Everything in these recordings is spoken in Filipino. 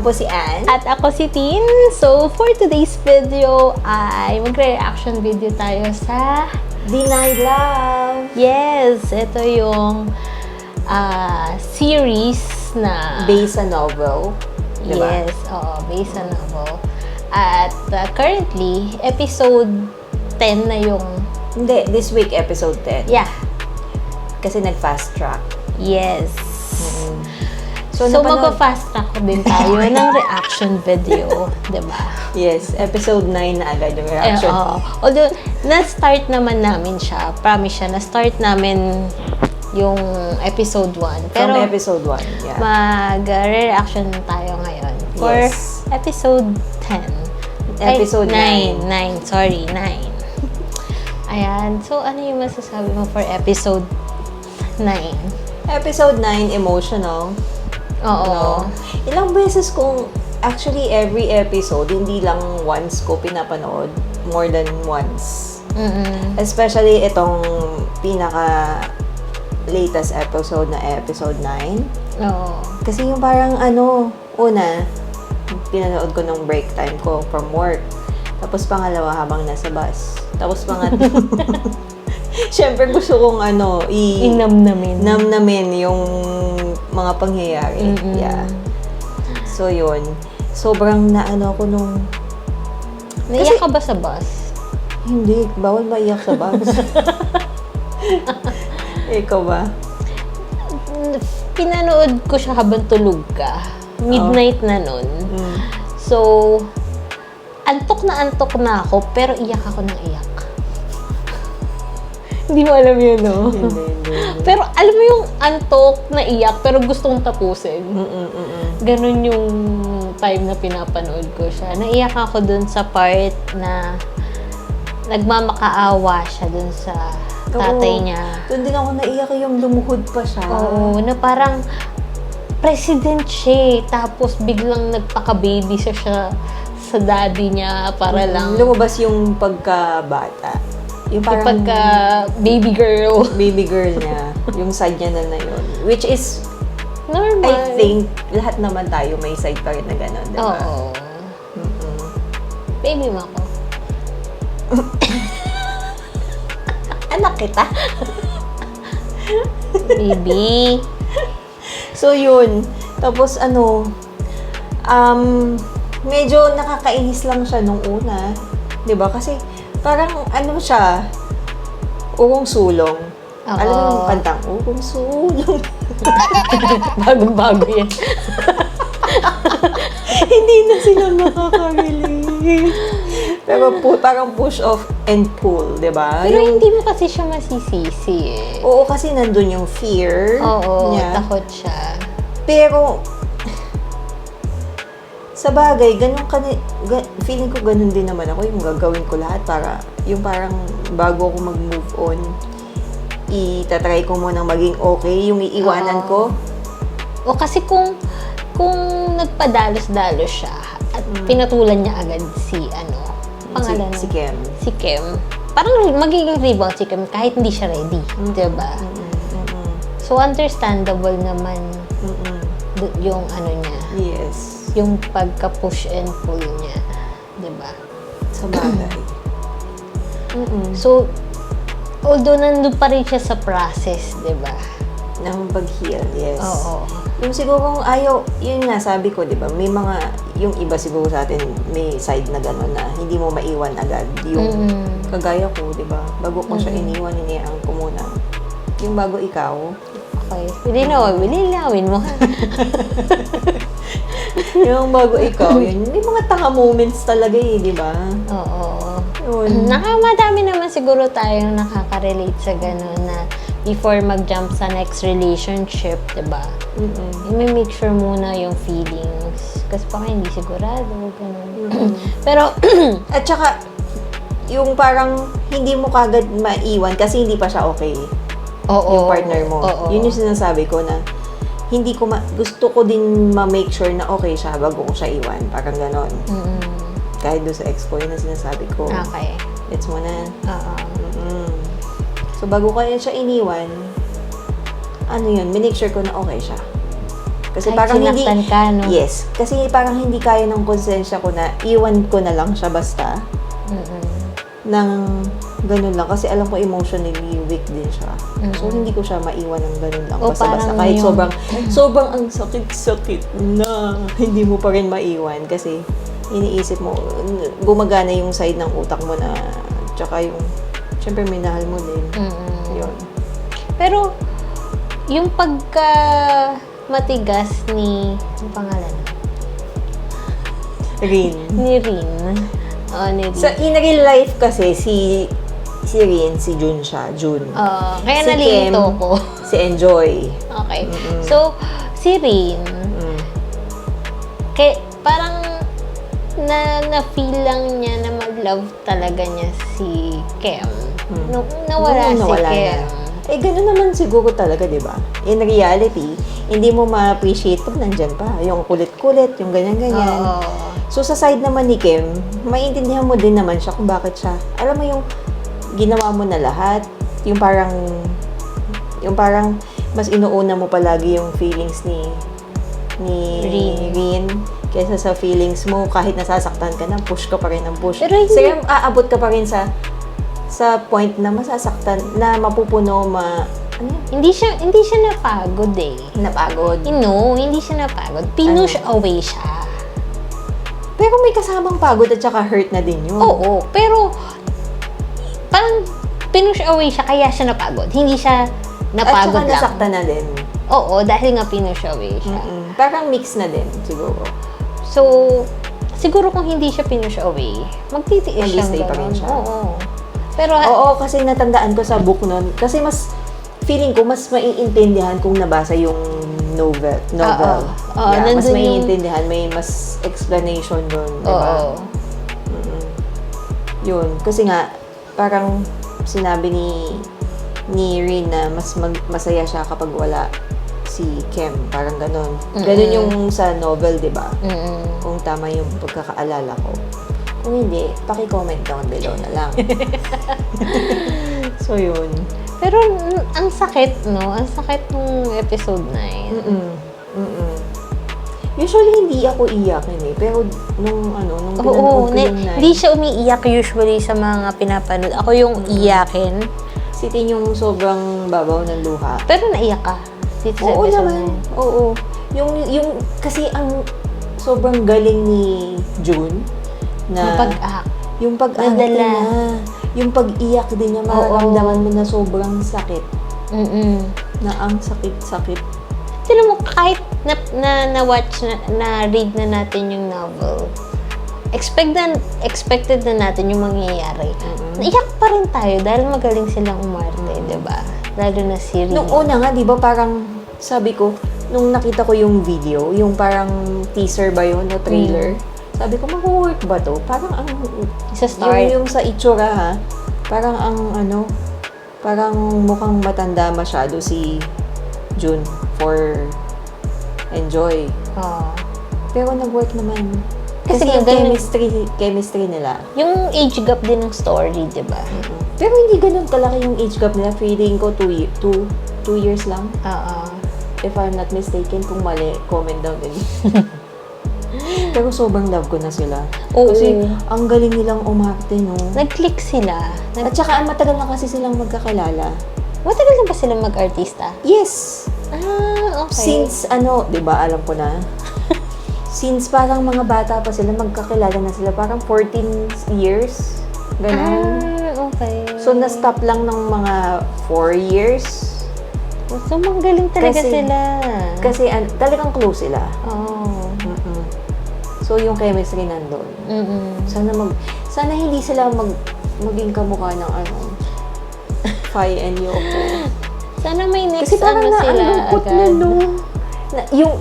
po si Anne. At ako si Tin. So, for today's video ay magre-reaction video tayo sa... Deny Love. Yes! Ito yung series na... Based sa novel. Diba? Yes, oo, based sa novel. At currently, episode 10 na yung... Hindi, this week episode 10. Yeah. Kasi nag-fast track. Yes. So napanood- magpa-fast track din tayo ng reaction video, diba? Yes, episode 9 na agad yung reaction. Although, na-start naman namin siya. Promise siya, na-start namin yung episode 1. Pero From episode 1, yeah. mag-reaction tayo ngayon for Yes. episode 10. Episode 9. 9. Sorry, 9. Ayan. So, ano yung masasabi mo for episode 9? Episode 9, emotional. Oo. No? Ilang beses kong, actually every episode, hindi lang once ko pinapanood, more than once. Mm-mm. Especially itong pinaka latest episode na episode 9. Oo. Kasi yung parang una, pinanood ko nung break time ko from work. Tapos pangalawa habang nasa bus. Tapos pangatlo, syempre gusto kong namnamin yung mga pangyayari. Mm-mm. Yeah. So yun. Sobrang ako nung... Naiyak ka ba sa bus? Hindi. Bawal maiyak sa bus. Ikaw ba? Pinanood ko siya habang tulog ka. Midnight na nun. Mm. So, antok na ako, pero iyak ako ng iyak. Hindi mo alam yun, no? Hindi. Pero alam mo yung antok na iyak, pero gustong tapusin. Ganon yung time na pinapanood ko siya. Naiyak ako dun sa part na nagmamakaawa siya dun sa tatay niya. Doon din ako naiyak yung lumuhod pa siya. Oo, na parang president siya, tapos biglang nagpaka-baby siya sa daddy niya para lang Lumabas yung pagkabata. Yung parang pagka baby girl. baby girl niya. Yung side niya na yun. Which is, Normal. I think, lahat naman tayo may side pa rin na gano'n, diba? Oo. Baby mo ako. Anak kita. Baby. So, yun. Tapos, medyo nakakainis lang siya nung una. Diba? Kasi, parang, siya, urong sulong. Oo. Alam mo yung kantang, urong sulong. Bagong-bago yan. Hindi na sila makaka-relate. Pero parang push off and pull, diba? Pero hindi mo kasi siya masisisi eh. Oo, kasi nandun yung fear Oo, niya. takot siya. Pero, sa bagay, feeling ko ganun din naman ako, yung gagawin ko lahat para, yung parang bago ako mag-move on, itatry ko munang maging okay, yung iiwanan ko. O kasi kung nagpadalos-dalos siya at pinatulan niya agad pangalan Si Kim. Si Kim. Parang magiging rebound si Kim kahit hindi siya ready. Diba? So, understandable naman yung niya. Yes. Yung pagka-push and pull niya. Diba? Sa bagay. So, although nandun pa rin siya sa process, diba? Ng pag-heal, yes. Oo. Yung siguro kung ayaw, yun nga sabi ko, di ba, may mga, yung iba siguro sa atin, may side na gano'n na hindi mo maiwan agad. Yung kagaya ko, di ba, bago ko siya iniwan, hiniyaan ko muna. Yung bago ikaw. Okay. Linawin mo. Yung bago ikaw, yun, may mga tanga moments talaga di ba? Oo. Yun. Madami naman siguro tayong nakaka-relate sa gano'n na before mag-jump sa next relationship, diba? I-make sure muna yung feelings. Kasi baka hindi sigurado, gano'n. Pero, at saka, yung parang hindi mo kagad maiwan kasi hindi pa siya okay. Yung partner mo. Oo. Yun yung sinasabi ko na gusto ko din ma-make sure na okay siya bago ko siya iwan. Parang ganon. Kahit doon sa ex ko, yun ang sinasabi ko. Okay. Gets mo na. Oo. So, bago kaya siya iniwan, minake sure ko na okay siya. Kasi Kahit parang hindi... sinaktan ka, no? Yes. Kasi parang hindi kaya ng konsensya ko na iwan ko na lang siya basta. Nang ganun lang. Kasi alam ko emotionally weak din siya. So, hindi ko siya maiwan ng ganun lang. O, Basta-basta. parang Kahit yung- sobrang ang sakit-sakit na hindi mo pa rin maiwan. Kasi iniisip mo, gumagana yung side ng utak mo na, tsaka yung, syempre minahal mo din. Yun. Pero, yung pagka matigas ni, ang pangalan? Rin. Ni Rin. Oo, ni Rin. Sa in real life kasi, si Rin, si Jun siya. Jun. Kaya Si nalilito Kim, ko. Si Enjoy. Okay. So, si Rin, parang na-feel lang niya na mag-love talaga niya si Kim. Nung nawala si Nawala Kim. na. Eh, gano'n naman siguro talaga, di ba? In reality, hindi mo ma-appreciate pag nandyan pa. Yung kulit-kulit, yung ganyan-ganyan. Oo. So, sa side naman ni Kim, maintindihan mo din naman siya kung bakit siya. Alam mo yung ginawa mo na lahat, yung parang mas inuuna mo palagi yung feelings ni Rin kaysa sa feelings mo. Kahit nasasaktan ka na, push ka pa rin ng push. Pero hindi- Sige, aabot ka pa rin sa point na masasaktan, na mapupuno, ano yun? Hindi siya napagod eh. Napagod. Hindi siya napagod. Pinush away siya. Pero may kasamang pagod at saka hurt na din yun. Oo, pero parang pinush away siya kaya siya napagod. Hindi siya At napagod saka lang. nasaktan na din. Oo, dahil nga pinush away siya. Parang mix na din, siguro. So, siguro kung hindi siya pinush away, magtitiis siya. Mag-stay pa rin siya. Oo. Pero, Oo, kasi natandaan ko sa book nun. Kasi feeling ko, mas maiintindihan kung nabasa yung novel. Oo. Mas Nandun yung- maiintindihan. May mas explanation doon, di ba? oo. Yun. Kasi nga, parang sinabi ni Rin na masaya siya kapag wala si Kim. Parang ganun. Ganun yung sa novel, di ba? Kung tama yung pagkakaalala ko. Kung hindi, paki-comment down below na lang. So, yun. Pero, ang sakit, no? Ang sakit nung episode 9. Usually, hindi ako iyakin eh. Pero, nung pinanood Oo, ko yung hindi siya umiiyak usually sa mga pinapanood. Ako yung iyakin. Sitin yung sobrang babaw ng luha. Pero naiyak ka dito sa Oo episode naman. Oo. Kasi ang sobrang galing ni June na Pag-act. yung pag-act Nadala. niya, yung pag-iyak din niya, mararamdaman mo na sobrang sakit. Na ang sakit-sakit. Tignan mo, kahit na-watch, na-read na natin yung novel, expected na natin yung mangyayari. Naiyak pa rin tayo dahil magaling silang umarte, diba? Lalo na si Rin. Nung una nga, di ba, parang sabi ko, nung nakita ko yung video, yung parang teaser ba yun, o trailer, sabi ko, mag-work ba to? Parang ang, Sa start. yung sa itsura ha, parang parang mukhang matanda masyado si June for Enjoy. Oo. Pero nag-work naman. Kasi Kasi yung ganun- chemistry nila. Yung age gap din ng story, diba? Pero hindi ganun kalaki yung age gap nila. Feeling ko 2 years lang. Oo. If I'm not mistaken, kung mali, comment down din. Pero sobrang love ko na sila. Oo. Kasi ang galing nilang umarte, no? Nag-click sila. At saka matagal na kasi silang magkakilala. Matagal na ba sila mag-artista? Yes! Okay. Since, di ba, alam ko na. Since parang mga bata pa sila, magkakilala na sila. Parang 14 years. Ganun. Okay. So, na-stop lang ng mga 4 years. So, magaling talaga Kasi- sila. Kasi talagang close sila. Oo. So, yung chemistry nandun. Sana hindi sila maging kamukha ng Fai and Yoko. Sana may next Kasi parang sila naanlungkot agad. na, no?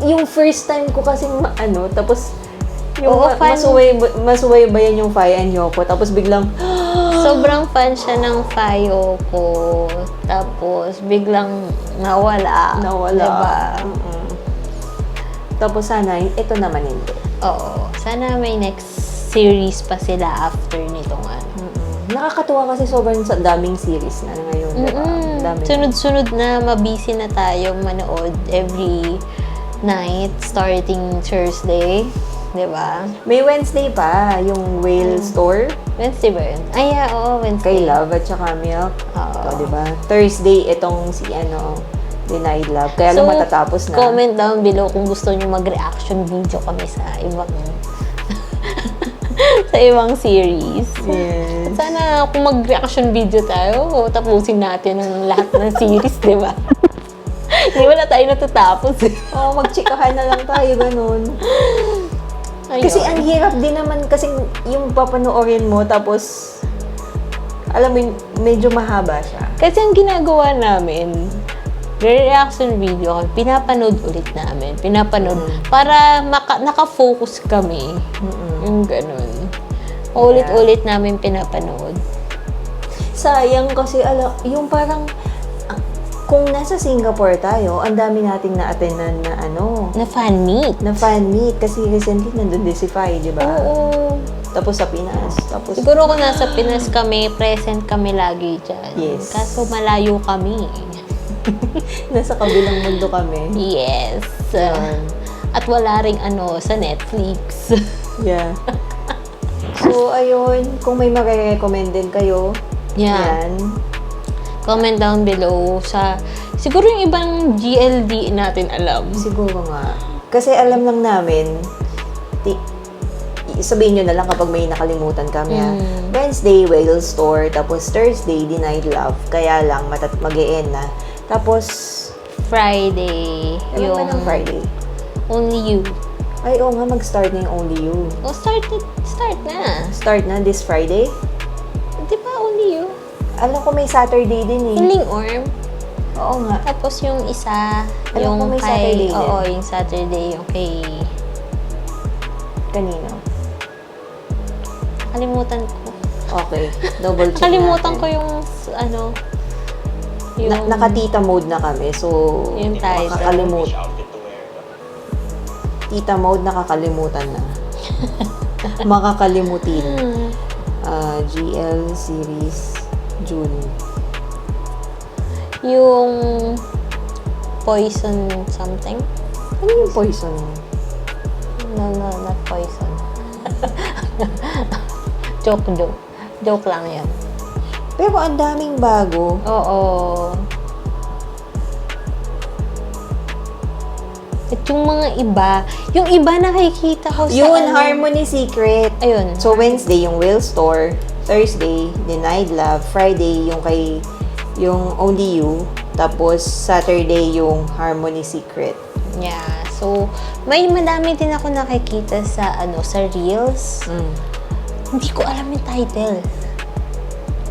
Yung first time ko kasi tapos yung Oo, fan. masuway ba yan yung Fai and Yoko? Tapos biglang, Sobrang fan siya ng Fayo ko. Tapos, biglang nawala. Diba? Tapos sana, ito naman hindi. Oo. Sana may next series pa sila after nitong Nakakatuwa kasi sobrang sa daming series na ngayon, diba? Dami. Sunod-sunod na, mabisi na tayo manood every night starting Thursday. Diba? May Wednesday pa, yung whale store. Wednesday ba yun? Ay, yeah, oo, Wednesday. Kay Love at saka Milk. Oo. Ito, diba? Thursday, itong si Denied Love. Kaya lang matatapos na. Comment down below kung gusto nyo mag-reaction video kami sa ibang sa ibang series. Yes. At sana kung mag-reaction video tayo, tapusin natin ang lahat ng series, di ba? Hindi wala tayo natatapos. Oo, magchikahan na lang tayo, ganun. Ayun. Kasi ang hirap din naman kasi yung papanoorin mo tapos alam mo medyo mahaba siya. Kasi ang ginagawa namin, reaction video, pinapanood ulit namin. Pinapanood. Para naka-focus kami. Yung ganun. Ulit-ulit namin pinapanood. Sayang kasi yung parang kung nasa Singapore tayo, ang dami nating na-attendan na Na fan meet. na fan meet kasi recently nandun din si Fai, di ba? Oo. Tapos sa Pinas. Tapos Siguro kung nasa Pinas kami, present kami lagi dyan. Yes. Kaso malayo kami. nasa kabilang mundo kami. Yes. At wala ring sa Netflix. Yeah. So, ayun. Kung may marirecommend din kayo, Yeah. yan. Comment down below sa... Siguro yung ibang GLD natin alam. Siguro nga. Kasi alam lang namin, sabihin nyo na lang kapag may nakalimutan kami. Wednesday, Whale Store. Tapos Thursday, Denied Love. Kaya lang, mag-e-end na. Tapos, Friday. ano ba ng Friday? Only You. Ay, oo nga, mag-start na yung Only You. Oh, start na. Start na this Friday? Di ba Only You? Alam ko may Saturday din eh. Huling Orm. Oo nga. Tapos yung isa, Alam ko may Saturday din. Oo, yung Saturday, yung kay... Kanino? Nakalimutan ko. Okay. Double check Nakalimutan natin. ko yung, Naka-tita mode na kami. So, Yung title. Tita mode, nakakalimutan na. Makakalimutin. GL series June. Yung Poison something? Ano yung poison? No, not Poison. Joke lang yan. Pero ang daming bago. Oo. At yung mga yung iba nakikita ko sa Yun, Harmony Secret. Ayun. So, Wednesday, yung Whale Store. Thursday, Denied Love. Friday, yung Only You. Tapos, Saturday, yung Harmony Secret. Yeah. So, may madami din ako nakikita sa sa Reels. Hindi ko alam yung title.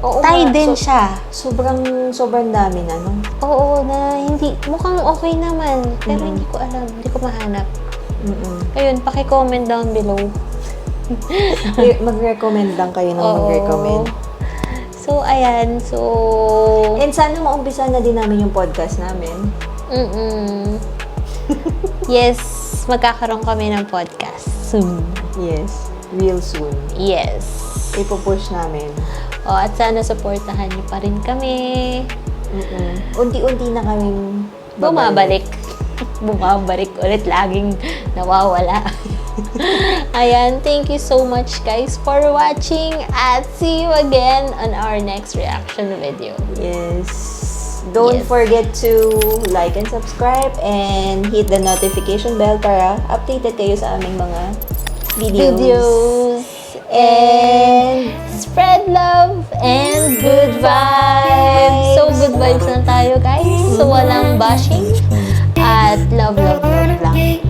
Oo Thai nga. din So, siya. sobrang dami na, no? Oo, na hindi. Mukhang okay naman. Pero hindi ko alam. Hindi ko mahanap. Ayun, paki-comment down below. Mag-recommend lang kayo ng Oo. mag-recommend. So, ayan. So, And sana maumpisa na din namin yung podcast namin. yes, magkakaroon kami ng podcast soon. Yes. Real soon. Yes. Ipo-push namin. At sana supportahan niyo pa rin kami. Unti-unti na kaming Bumabalik. Bumabalik ulit. Laging nawawala. Ayan. Thank you so much, guys, for watching. At see you again on our next reaction video. Yes. Don't Yes. forget to like and subscribe and hit the notification bell para updated kayo sa aming mga videos. And spread love and good vibes. So, good vibes lang tayo, guys. So, walang bashing. At love lang.